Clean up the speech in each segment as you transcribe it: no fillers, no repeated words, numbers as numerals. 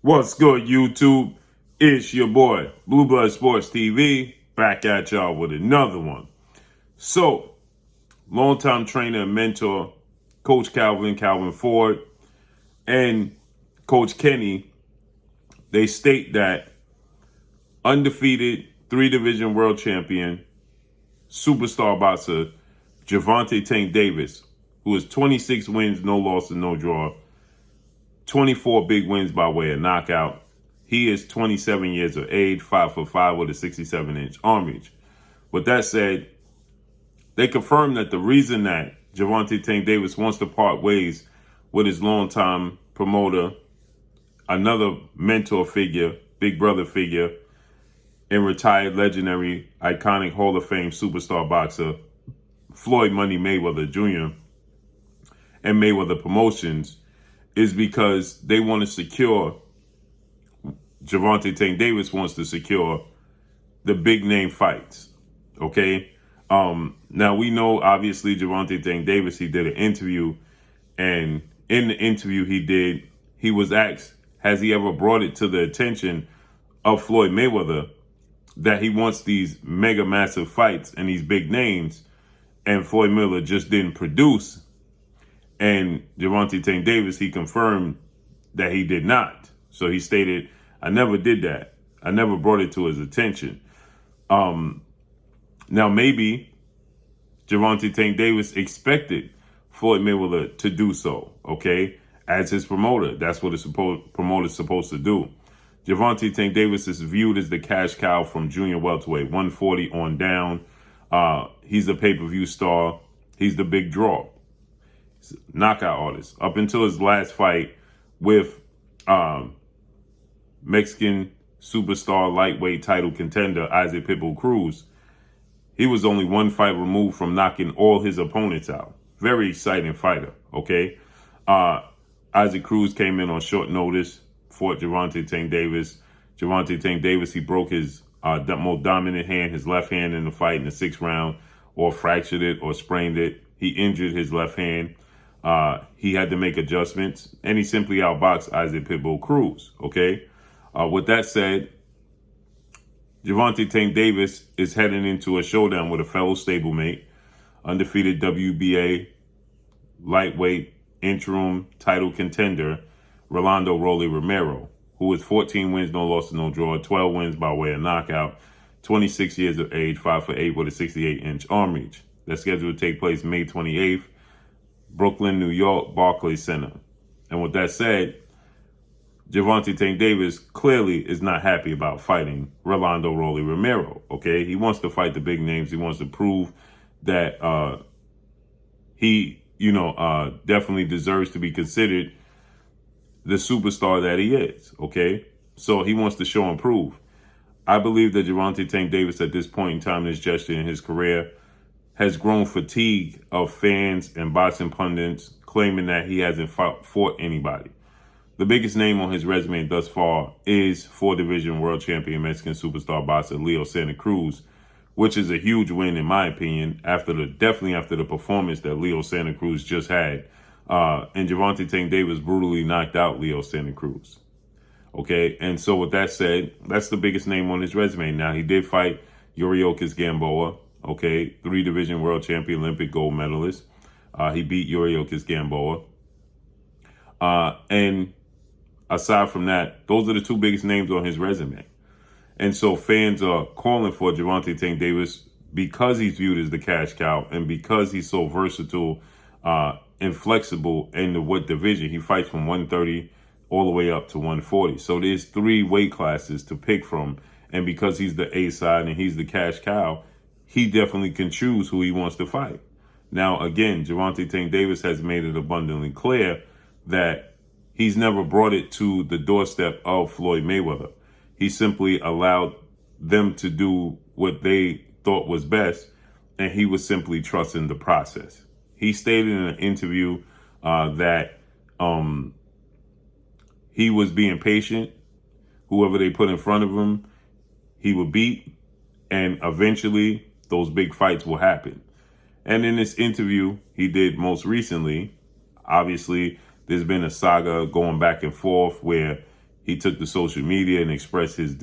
What's good, YouTube? It's your boy, Blue Blood Sports TV, back at y'all with another one. So, longtime trainer and mentor, Coach Calvin Ford, and Coach Kenny, they state that undefeated 3-division world champion, superstar boxer, Gervonta Davis, who has 26 wins, no loss, and no draw, 24 big wins by way of knockout. He is 27 years of age, 5'5" with a 67-inch arm reach. With that said, they confirmed that the reason that Gervonta Davis wants to part ways with his longtime promoter, another mentor figure, big brother figure, and retired legendary, iconic Hall of Fame superstar boxer, Floyd Money Mayweather Jr. and Mayweather Promotions, is because they want to secure, Gervonta Davis wants to secure the big name fights. Okay. Now we know, obviously, Gervonta Davis, he did an interview, and in the interview he was asked, has he ever brought it to the attention of Floyd Mayweather that he wants these mega massive fights and these big names, and Floyd Mayweather just didn't produce. And Gervonta Davis, he confirmed that he did not. So he stated, I never did that. I never brought it to his attention. Now maybe Gervonta Davis expected Floyd Mayweather to do so, okay? As his promoter, that's what a promoter's supposed to do. Gervonta Davis is viewed as the cash cow from junior welterweight, 140 on down. He's a pay-per-view star. He's the big draw. Knockout artist. Up until his last fight with Mexican superstar lightweight title contender Isaac Pitbull Cruz, he was only one fight removed from knocking all his opponents out. Very exciting fighter, okay? Isaac Cruz came in on short notice, fought Gervonta Davis. Gervonta Davis, he broke his most dominant hand, his left hand, in the fight in the 6th round, or fractured it or sprained it. He injured his left hand. He had to make adjustments, and he simply outboxed Isaac Pitbull Cruz, okay? With that said, Gervonta Davis is heading into a showdown with a fellow stablemate, undefeated WBA lightweight interim title contender, Rolando Rolly Romero, who is 14 wins, no loss, no draw, 12 wins by way of knockout, 26 years of age, 5'8" with a 68-inch arm reach. That's scheduled to take place May 28th, Brooklyn, New York, Barclays Center. And with that said, Gervonta Davis clearly is not happy about fighting Rolando Rolly Romero, okay? He wants to fight the big names. He wants to prove that he, definitely deserves to be considered the superstar that he is, okay? So he wants to show and prove. I believe that Gervonta Davis at this point in time in his gesture in his career has grown fatigue of fans and boxing pundits claiming that he hasn't fought anybody. The biggest name on his resume thus far is 4-division world champion Mexican superstar boxer Leo Santa Cruz, which is a huge win in my opinion, definitely after the performance that Leo Santa Cruz just had. And Gervonta Davis brutally knocked out Leo Santa Cruz. Okay, and so with that said, that's the biggest name on his resume. Now, he did fight Yuriorkis Gamboa, okay, 3-division world champion, Olympic gold medalist. He beat Yuriorkis Gamboa. And aside from that, those are the 2 biggest names on his resume. And so fans are calling for Gervonta Davis because he's viewed as the cash cow and because he's so versatile and flexible in what division. He fights from 130 all the way up to 140. So there's 3 weight classes to pick from. And because he's the A side and he's the cash cow, he definitely can choose who he wants to fight. Now, again, Gervonta Davis has made it abundantly clear that he's never brought it to the doorstep of Floyd Mayweather. He simply allowed them to do what they thought was best, and he was simply trusting the process. He stated in an interview that he was being patient. Whoever they put in front of him, he would beat, and eventually those big fights will happen. And in this interview he did most recently, obviously there's been a saga going back and forth where he took to social media and expressed his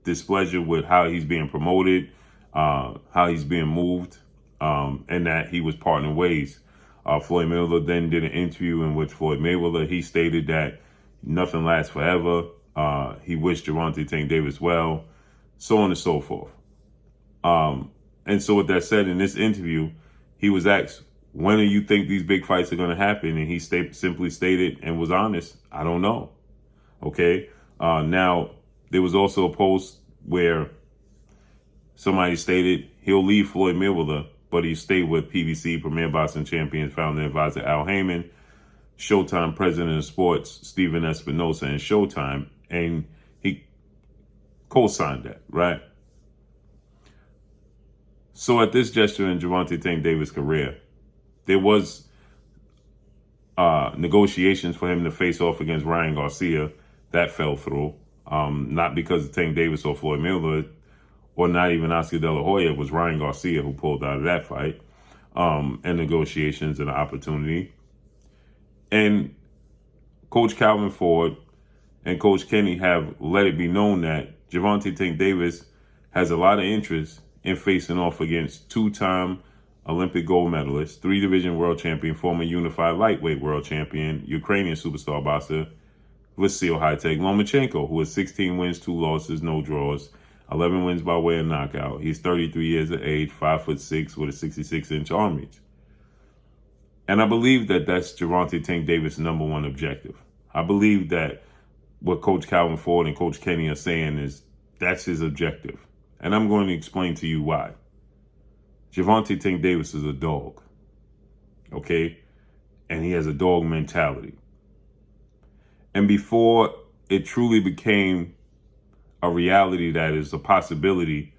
displeasure with how he's being promoted, how he's being moved, and that he was parting ways. Floyd Mayweather then did an interview in which Floyd Mayweather, he stated that nothing lasts forever. He wished Gervonta Davis well, so on and so forth. And so with that said, in this interview, he was asked, when do you think these big fights are going to happen? And he simply stated and was honest, I don't know. Okay. Now, there was also a post where somebody stated he'll leave Floyd Mayweather, but he stayed with PBC, Premier Boxing Champions founder and advisor Al Heyman, Showtime president of sports Steven Espinosa, and Showtime, and he co-signed that, right? So at this gesture in Gervonta Davis' career, there was negotiations for him to face off against Ryan Garcia. That fell through, not because of Tank Davis or Floyd Mayweather, or not even Oscar De La Hoya. It was Ryan Garcia who pulled out of that fight, and negotiations and opportunity. And Coach Calvin Ford and Coach Kenny have let it be known that Gervonta Davis has a lot of interest in facing off against two-time Olympic gold medalist, three-division world champion, former unified lightweight world champion, Ukrainian superstar boxer Vasyl Lomachenko, who has 16 wins, 2 losses, no draws, 11 wins by way of knockout. He's 33 years of age, 5'6", with a 66-inch arm reach. And I believe that that's Gervonta Davis' number one objective. I believe that what Coach Calvin Ford and Coach Kenny are saying is that's his objective. And I'm going to explain to you why. Gervonta Davis is a dog, okay? And he has a dog mentality. And before it truly became a reality that is a possibility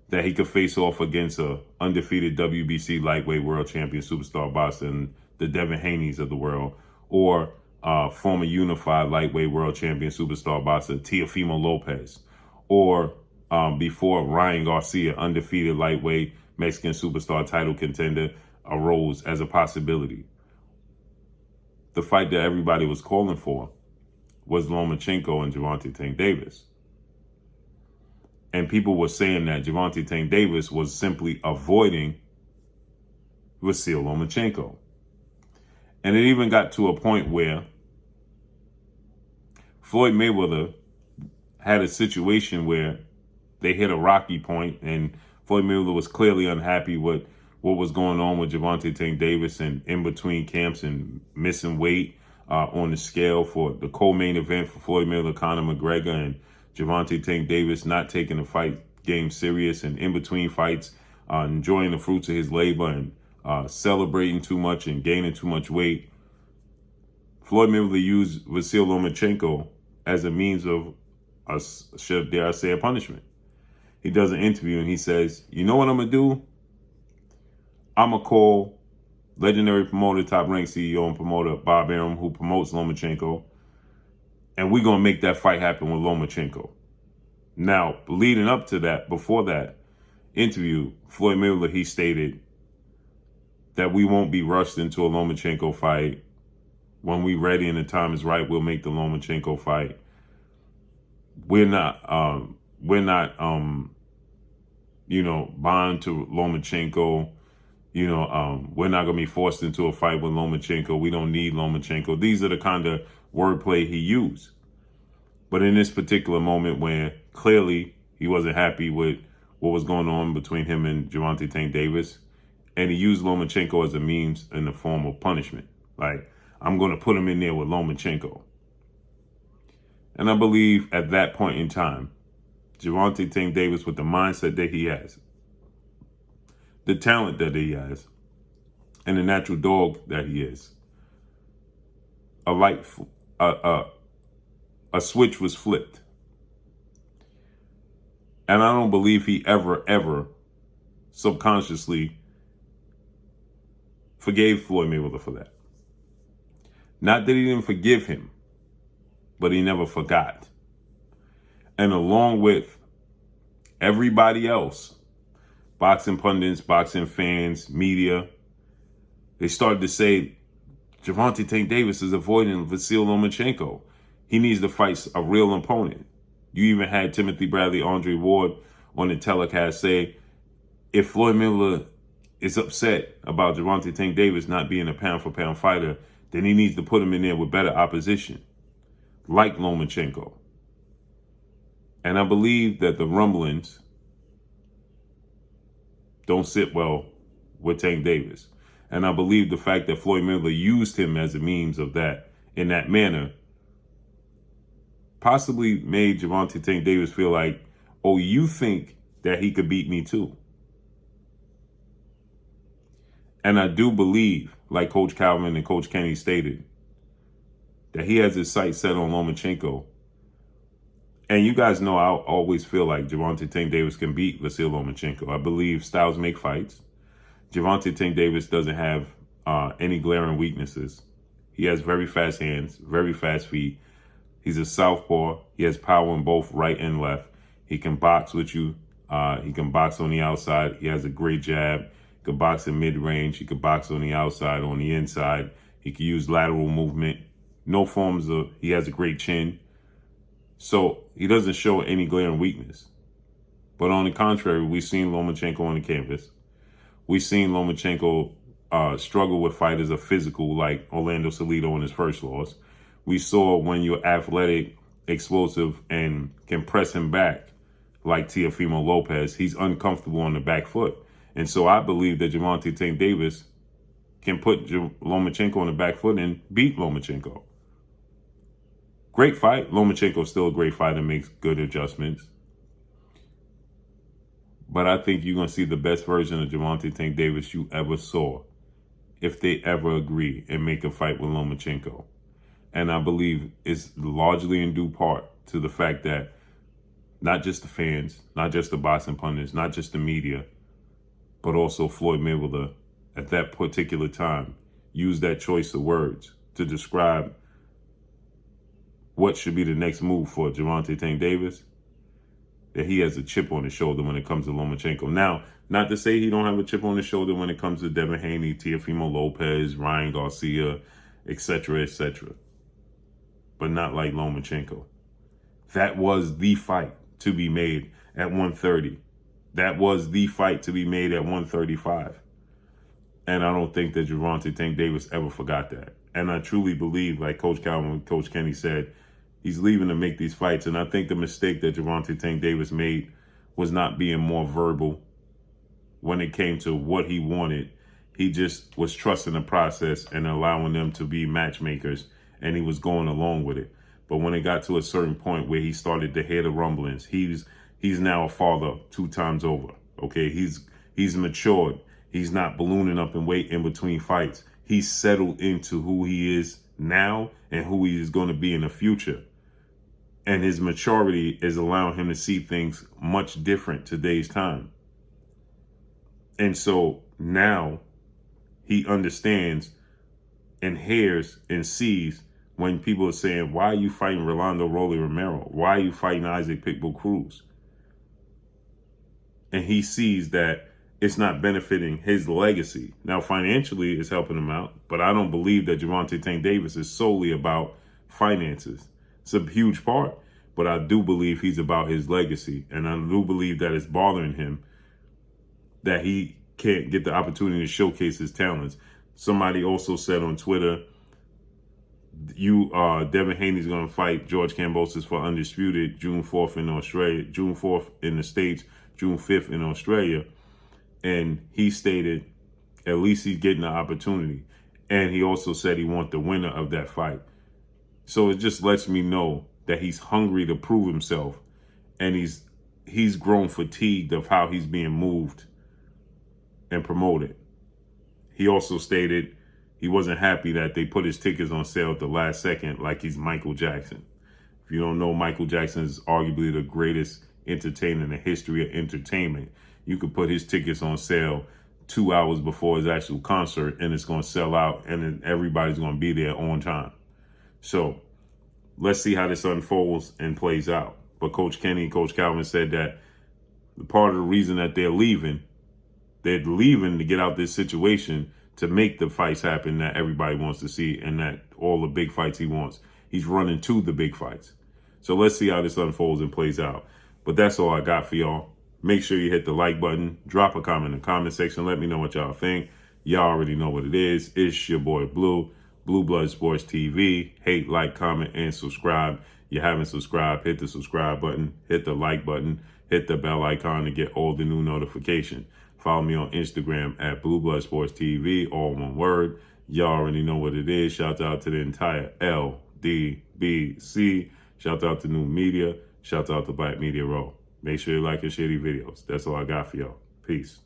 that he could face off against a undefeated WBC lightweight world champion superstar boxer and the Devin Haney's of the world, or former unified lightweight world champion superstar boxer Teofimo Lopez, or before Ryan Garcia, undefeated lightweight Mexican superstar title contender, arose as a possibility. The fight that everybody was calling for was Lomachenko and Gervonta Davis. And people were saying that Gervonta Davis was simply avoiding Vasyl Lomachenko. And it even got to a point where Floyd Mayweather had a situation where they hit a rocky point, and Floyd Mayweather was clearly unhappy with what was going on with Gervonta Davis, and in between camps and missing weight on the scale for the co-main event for Floyd Mayweather, Conor McGregor, and Gervonta Davis not taking the fight game serious, and in between fights enjoying the fruits of his labor and celebrating too much and gaining too much weight. Floyd Mayweather used Vasyl Lomachenko as a means of, dare I say, a punishment. He does an interview and he says, you know what I'm going to do? I'm going to call legendary promoter, top-ranked CEO and promoter Bob Arum, who promotes Lomachenko, and we're going to make that fight happen with Lomachenko. Now, leading up to that, before that interview, Floyd Mayweather, he stated that we won't be rushed into a Lomachenko fight. When we're ready and the time is right, we'll make the Lomachenko fight. We're not bound to Lomachenko. We're not going to be forced into a fight with Lomachenko. We don't need Lomachenko. These are the kind of wordplay he used. But in this particular moment where clearly he wasn't happy with what was going on between him and Gervonta Davis, and he used Lomachenko as a means in the form of punishment. Like, I'm going to put him in there with Lomachenko. And I believe at that point in time, Gervonta Davis, with the mindset that he has, the talent that he has, and the natural dog that he is, a switch was flipped. And I don't believe he ever subconsciously forgave Floyd Mayweather for that. Not that he didn't forgive him, but he never forgot. And along with everybody else, boxing pundits, boxing fans, media, they started to say Gervonta Davis is avoiding Vasyl Lomachenko. He needs to fight a real opponent. You even had Timothy Bradley, Andre Ward on the telecast say, if Floyd Mayweather is upset about Gervonta Tank Davis not being a pound-for-pound fighter, then he needs to put him in there with better opposition, like Lomachenko. And I believe that the rumblings don't sit well with Tank Davis. And I believe the fact that Floyd Mayweather used him as a means of that in that manner possibly made Gervonta Tank Davis feel like, oh, you think that he could beat me too. And I do believe, like Coach Calvin and Coach Kenny stated, that he has his sights set on Lomachenko. And you guys know I always feel like Gervonta Tank Davis can beat Vasyl Lomachenko. I believe styles make fights. Gervonta Tank Davis doesn't have any glaring weaknesses. He has very fast hands, very fast feet. He's a southpaw. He has power in both right and left. He can box with you. He can box on the outside. He has a great jab. He can box in mid-range. He can box on the outside, on the inside. He can use lateral movement. No forms of, he has a great chin. So he doesn't show any glaring weakness. But on the contrary, we've seen Lomachenko on the canvas. We've seen Lomachenko struggle with fighters of physical like Orlando Salido in his first loss. We saw when you're athletic, explosive, and can press him back like Teofimo Lopez, he's uncomfortable on the back foot. And so I believe that Gervonta Tank Davis can put Lomachenko on the back foot and beat Lomachenko. Great fight. Lomachenko's still a great fighter, makes good adjustments. But I think you're going to see the best version of Gervonta Tank Davis you ever saw if they ever agree and make a fight with Lomachenko. And I believe it's largely in due part to the fact that not just the fans, not just the boxing pundits, not just the media, but also Floyd Mayweather at that particular time used that choice of words to describe what should be the next move for Gervonta Tank Davis, that he has a chip on his shoulder when it comes to Lomachenko. Now, not to say he don't have a chip on his shoulder when it comes to Devin Haney, Teofimo Lopez, Ryan Garcia, etc., etc., but not like Lomachenko. That was the fight to be made at 130. That was the fight to be made at 135. And I don't think that Gervonta Tank Davis ever forgot that. And I truly believe, like Coach Calvin and Coach Kenny said, he's leaving to make these fights. And I think the mistake that Gervonta Tank Davis made was not being more verbal when it came to what he wanted. He just was trusting the process and allowing them to be matchmakers, and he was going along with it. But when it got to a certain point where he started to hear the rumblings, he's now a father 2 times over. Okay, he's matured. He's not ballooning up in weight in between fights. He's settled into who he is now and who he is going to be in the future. And his maturity is allowing him to see things much different today's time. And so now he understands and hears and sees when people are saying, why are you fighting Rolando Rolly Romero? Why are you fighting Isaac Pitbull Cruz? And he sees that it's not benefiting his legacy. Now, financially, it's helping him out, but I don't believe that Gervonta Tank Davis is solely about finances. It's a huge part, but I do believe he's about his legacy, and I do believe that it's bothering him that he can't get the opportunity to showcase his talents. Somebody also said on Twitter, Devin Haney's going to fight George Kambosos for Undisputed June 4th in Australia, June 4th in the States, June 5th in Australia. And he stated, at least he's getting the opportunity. And he also said he wants the winner of that fight. So it just lets me know that he's hungry to prove himself. And he's grown fatigued of how he's being moved and promoted. He also stated he wasn't happy that they put his tickets on sale at the last second like he's Michael Jackson. If you don't know, Michael Jackson is arguably the greatest entertainer in the history of entertainment. You could put his tickets on sale 2 hours before his actual concert and it's going to sell out and then everybody's going to be there on time. So let's see how this unfolds and plays out. But Coach Kenny and Coach Calvin said that part of the reason that they're leaving to get out this situation to make the fights happen that everybody wants to see and that all the big fights he wants. he's running to the big fights. So let's see how this unfolds and plays out. But that's all I got for y'all. Make sure you hit the like button. Drop a comment in the comment section. Let me know what y'all think. Y'all already know what it is. It's your boy Blue, Blue Blood Sports TV. Hate, like, comment, and subscribe. You haven't subscribed, hit the subscribe button, hit the like button, hit the bell icon to get all the new notifications. Follow me on Instagram at Blue Blood Sports TV, all one word. Y'all already know what it is. Shout out to the entire LDBC. Shout out to New Media. Shout out to Black Media Row. Make sure you like and share these videos. That's all I got for y'all. Peace.